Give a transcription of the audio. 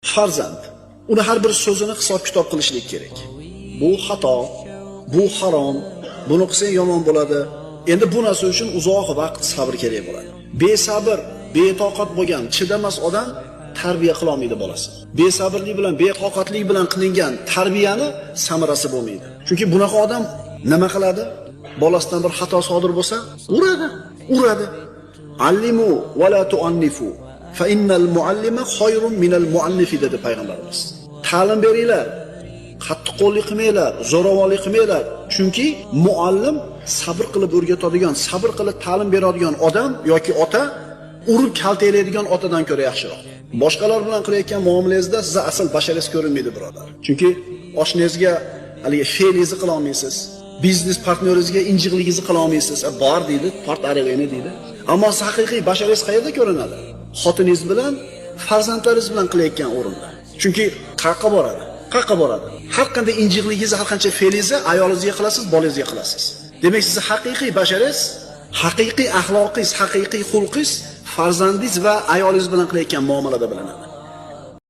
Farzand. Uni har bir so'zini hisob-kitob qilishlik kerak. Bu xato, bu harom, buni qilsang yomon bo'ladi. Endi bu narsa uchun uzoq vaqt sabr kerak bo'ladi. Besabr, betoqat bo'lgan, chidamas odam tarbiya qila olmaydi bolasini. Besabrlik bilan, beqoqatlik bilan qilingan tarbiyani samarasi bo'lmaydi. Chunki bunaqa odam nima qiladi? Bolasidan bir xato sodir bo'lsa, uradi. Allimu va la tu'annifu. Fa innal muallima khayrun minal muallifi dedi payg'ambarimiz. Ta'lim beringlar, qattiqqo'llik qilmanglar, zo'ravonlik qilmanglar. Chunki muallim sabr qilib o'rgatadigan, sabr qilib ta'lim beradigan odam yoki ota urib kaltaklaydigan otadan ko'ra yaxshiroq. Boshqalar bilan qilayotgan muomalangizda sizga asl basharangiz ko'rinmaydi, birodar. Chunki oshnangizga haligi fe'lingizni qila olmaysiz. Biznes partneringizga injiqligingizni qila olmaysiz. Bor deydi, part arig'ini deydi. Ammo haqiqiy basharangiz qayerda ko'rinadi? Xotiningiz bilan, farzandlaringiz bilan qilayotgan o'rinda. Chunki qayerga boradi? Har qanday injiqligingizni, har qancha fe'lingizni ayolingizga qilasiz, bolangizga qilasiz. Demak, siz haqiqiy basharangiz, haqiqiy axloqingiz, haqiqiy xulqingiz farzandingiz va ayolingiz bilan qilayotgan muomalada bilinadi.